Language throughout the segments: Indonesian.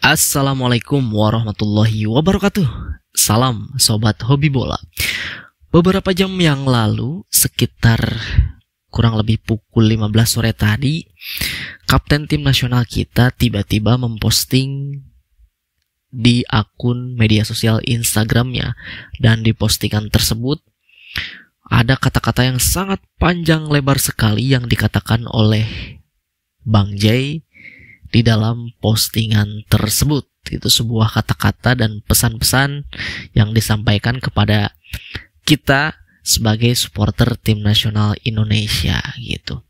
Assalamualaikum warahmatullahi wabarakatuh. Salam sobat hobi bola. Beberapa jam yang lalu, sekitar kurang lebih pukul 15 sore tadi, kapten tim nasional kita tiba-tiba memposting di akun media sosial Instagramnya, dan di postingan tersebut ada kata-kata yang sangat panjang lebar sekali yang dikatakan oleh Bang Jay di dalam postingan tersebut. Itu sebuah kata-kata dan pesan-pesan yang disampaikan kepada kita sebagai supporter tim nasional Indonesia gitu.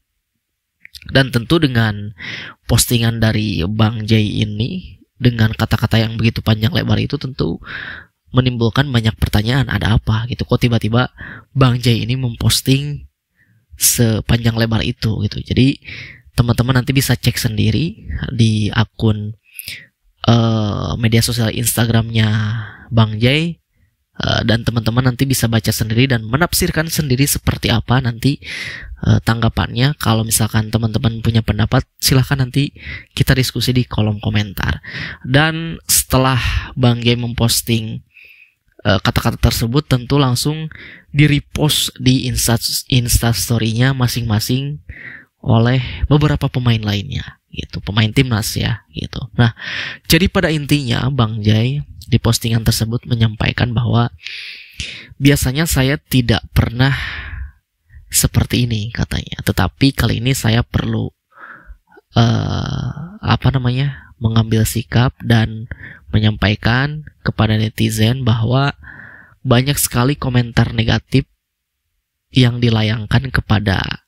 Dan tentu dengan postingan dari Bang Jay ini, dengan kata-kata yang begitu panjang lebar itu, tentu menimbulkan banyak pertanyaan, ada apa gitu. Kok tiba-tiba Bang Jay ini memposting sepanjang lebar itu gitu. Jadi teman-teman nanti bisa cek sendiri di akun media sosial Instagramnya Bang Jay, dan teman-teman nanti bisa baca sendiri dan menafsirkan sendiri seperti apa nanti tanggapannya. Kalau misalkan teman-teman punya pendapat, silahkan nanti kita diskusi di kolom komentar. Dan setelah Bang Jay memposting kata-kata tersebut, tentu langsung di-repost di Instastory-nya masing-masing oleh beberapa pemain lainnya gitu, pemain timnas ya gitu. Nah, jadi pada intinya Bang Jay di postingan tersebut menyampaikan bahwa biasanya saya tidak pernah seperti ini katanya, tetapi kali ini saya perlu mengambil sikap dan menyampaikan kepada netizen bahwa banyak sekali komentar negatif yang dilayangkan kepada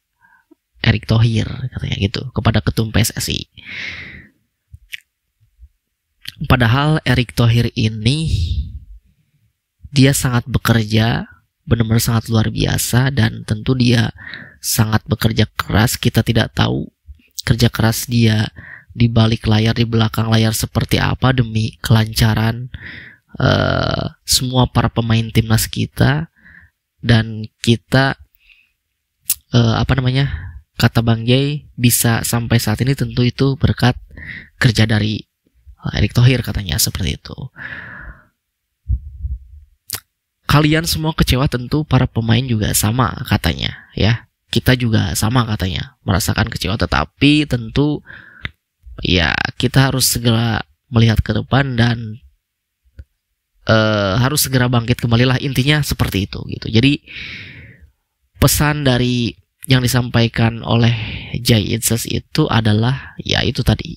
Erick Thohir katanya gitu, kepada ketum PSSI. Padahal Erick Thohir ini dia sangat bekerja, benar-benar sangat luar biasa, dan tentu dia sangat bekerja keras. Kita tidak tahu kerja keras dia di balik layar, di belakang layar seperti apa demi kelancaran semua para pemain timnas kita. Dan kita kata Bang Jay bisa sampai saat ini tentu itu berkat kerja dari Erick Thohir katanya, seperti itu. Kalian semua kecewa, tentu para pemain juga sama katanya ya. Kita juga sama katanya merasakan kecewa, tetapi tentu ya kita harus segera melihat ke depan dan harus segera bangkit kembali lah, intinya seperti itu gitu. Jadi pesan dari yang disampaikan oleh Jay Inses itu adalah ya itu tadi,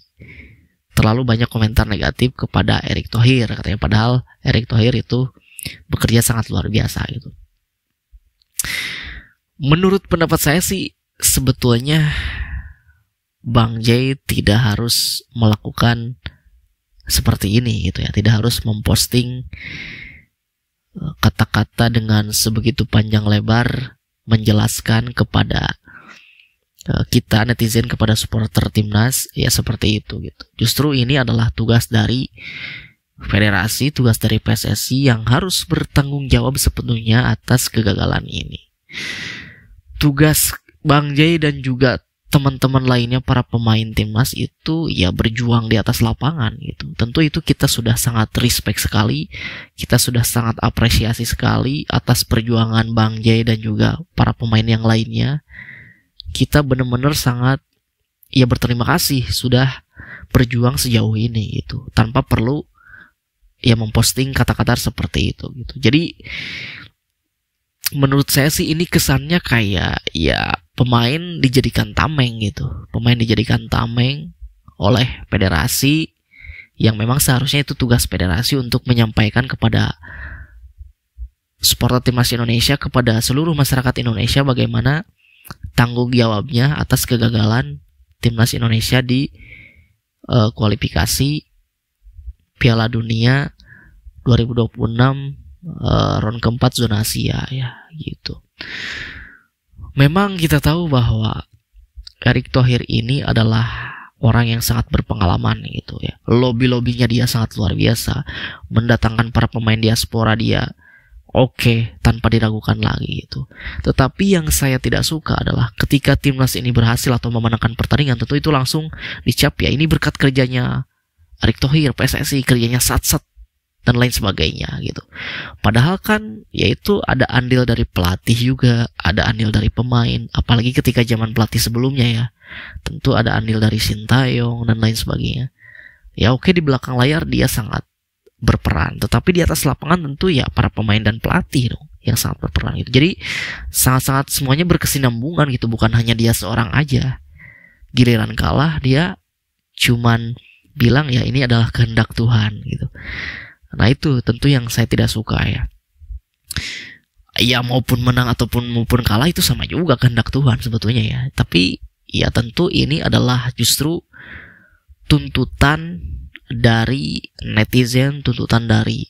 terlalu banyak komentar negatif kepada Erick Thohir katanya, padahal Erick Thohir itu bekerja sangat luar biasa gitu. Menurut pendapat saya sih sebetulnya Bang Jay tidak harus melakukan seperti ini gitu ya, tidak harus memposting kata-kata dengan sebegitu panjang lebar menjelaskan kepada kita netizen, kepada supporter timnas ya, seperti itu gitu. Justru ini adalah tugas dari federasi, tugas dari PSSI yang harus bertanggung jawab sepenuhnya atas kegagalan ini. Tugas Bang Jay dan juga teman-teman lainnya, para pemain timnas itu ya berjuang di atas lapangan gitu. Tentu itu kita sudah sangat respect sekali, kita sudah sangat apresiasi sekali atas perjuangan Bang Jay dan juga para pemain yang lainnya. Kita benar-benar sangat ya berterima kasih sudah berjuang sejauh ini gitu, tanpa perlu ya memposting kata-kata seperti itu gitu. Jadi menurut saya sih ini kesannya kayak ya pemain dijadikan tameng gitu. Pemain dijadikan tameng oleh federasi, yang memang seharusnya itu tugas federasi untuk menyampaikan kepada supporter timnas Indonesia, kepada seluruh masyarakat Indonesia bagaimana tanggung jawabnya atas kegagalan timnas Indonesia di kualifikasi Piala Dunia 2026 round keempat zona Asia ya gitu. Memang kita tahu bahwa Erick Thohir ini adalah orang yang sangat berpengalaman gitu ya. Lobby-lobbynya dia sangat luar biasa, mendatangkan para pemain diaspora dia oke, tanpa diragukan lagi gitu. Tetapi yang saya tidak suka adalah ketika timnas ini berhasil atau memenangkan pertandingan, tentu itu langsung dicap ya ini berkat kerjanya Erick Thohir, PSSI kerjanya sat-sat dan lain sebagainya gitu. Padahal kan yaitu ada andil dari pelatih juga, ada andil dari pemain, apalagi ketika zaman pelatih sebelumnya ya. Tentu ada andil dari Sintayong dan lain sebagainya. Ya oke, di belakang layar dia sangat berperan, tetapi di atas lapangan tentu ya para pemain dan pelatih dong yang sangat berperan gitu. Jadi sangat-sangat semuanya berkesinambungan gitu, bukan hanya dia seorang aja. Giliran kalah dia cuman bilang ya ini adalah kehendak Tuhan gitu. Nah itu tentu yang saya tidak suka ya. Ya maupun menang ataupun kalah itu sama juga kehendak Tuhan sebetulnya ya. Tapi ya tentu ini adalah justru tuntutan dari netizen, tuntutan dari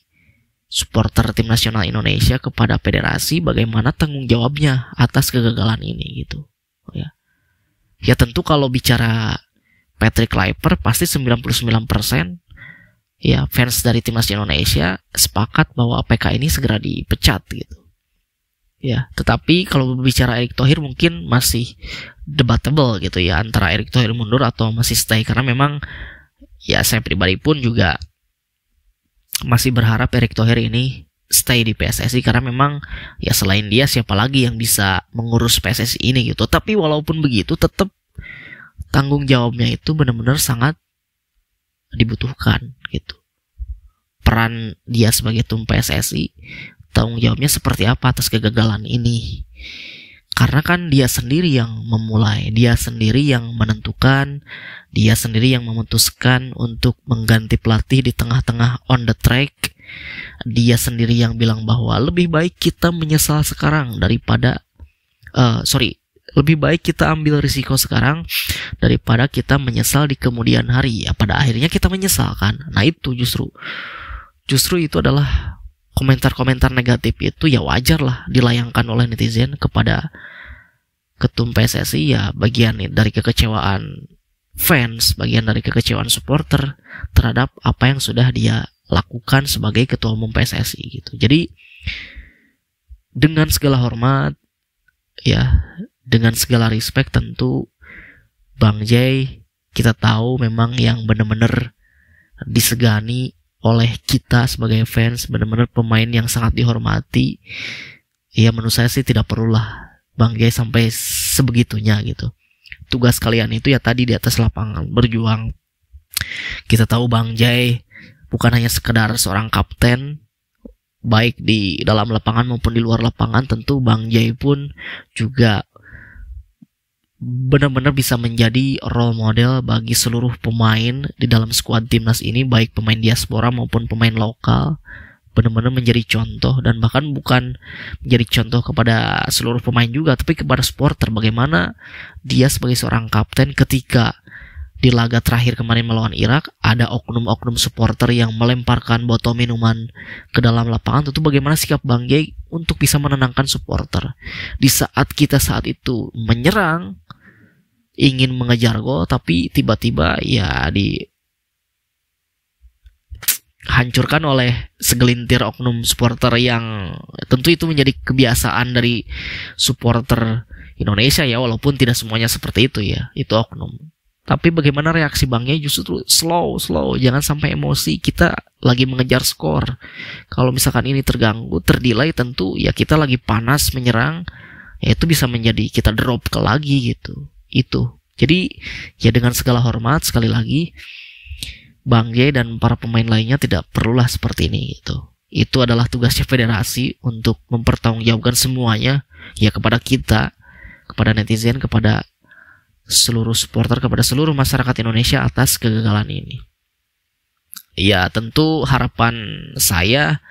supporter tim nasional Indonesia kepada federasi bagaimana tanggung jawabnya atas kegagalan ini gitu. Ya. Ya tentu kalau bicara Patrick Kluivert pasti 99% ya fans dari timnas Indonesia sepakat bahwa PK ini segera dipecat gitu. Ya, tetapi kalau bicara Erick Thohir mungkin masih debatable gitu ya, antara Erick Thohir mundur atau masih stay, karena memang ya saya pribadi pun juga masih berharap Erick Thohir ini stay di PSSI, karena memang ya selain dia siapa lagi yang bisa mengurus PSSI ini gitu. Tapi walaupun begitu tetap tanggung jawabnya itu benar-benar sangat dibutuhkan gitu. Peran dia sebagai ketum PSSI, tanggung jawabnya seperti apa atas kegagalan ini. Karena kan dia sendiri yang memulai, dia sendiri yang menentukan, dia sendiri yang memutuskan untuk mengganti pelatih di tengah-tengah on the track. Dia sendiri yang bilang bahwa lebih baik kita menyesal sekarang daripada lebih baik kita ambil risiko sekarang daripada kita menyesal di kemudian hari. Ya pada akhirnya kita menyesal kan. Nah itu justru itu adalah komentar-komentar negatif itu ya wajar lah dilayangkan oleh netizen kepada ketum PSSI, ya bagian dari kekecewaan fans, bagian dari kekecewaan supporter terhadap apa yang sudah dia lakukan sebagai ketua umum PSSI gitu. Jadi dengan segala hormat ya, dengan segala respect tentu Bang Jay kita tahu memang yang benar-benar disegani oleh kita sebagai fans, benar-benar pemain yang sangat dihormati. Ya menurut saya sih tidak perlulah Bang Jay sampai sebegitunya gitu. Tugas kalian itu ya tadi di atas lapangan berjuang. Kita tahu Bang Jay bukan hanya sekedar seorang kapten, baik di dalam lapangan maupun di luar lapangan. Tentu Bang Jay pun juga benar-benar bisa menjadi role model bagi seluruh pemain di dalam skuad timnas ini, baik pemain diaspora maupun pemain lokal. Benar-benar menjadi contoh, dan bahkan bukan menjadi contoh kepada seluruh pemain juga, tapi kepada supporter, bagaimana dia sebagai seorang kapten ketika di laga terakhir kemarin melawan Irak ada oknum-oknum supporter yang melemparkan botol minuman ke dalam lapangan. Tentu bagaimana sikap Bang Jay untuk bisa menenangkan supporter di saat kita saat itu menyerang, ingin mengejar gol, tapi tiba-tiba ya dihancurkan oleh segelintir oknum supporter yang tentu itu menjadi kebiasaan dari supporter Indonesia ya, walaupun tidak semuanya seperti itu ya, itu oknum. Tapi bagaimana reaksi Bang Jay justru slow, jangan sampai emosi, kita lagi mengejar skor. Kalau misalkan ini terganggu, terdelay, tentu ya kita lagi panas menyerang, ya itu bisa menjadi kita drop ke lagi gitu. Itu. Jadi ya dengan segala hormat sekali lagi, Bang Jay dan para pemain lainnya tidak perlulah seperti ini gitu. Itu adalah tugasnya federasi untuk mempertanggungjawabkan semuanya ya kepada kita, kepada netizen, kepada seluruh supporter, kepada seluruh masyarakat Indonesia atas kegagalan ini. Ya tentu harapan saya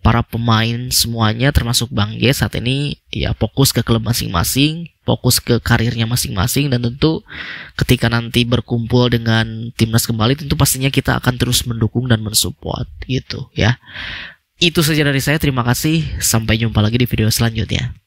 para pemain semuanya termasuk Bang Jay saat ini ya fokus ke klub masing-masing, fokus ke karirnya masing-masing, dan tentu ketika nanti berkumpul dengan timnas kembali tentu pastinya kita akan terus mendukung dan mensupport gitu ya. Itu saja dari saya, terima kasih, sampai jumpa lagi di video selanjutnya.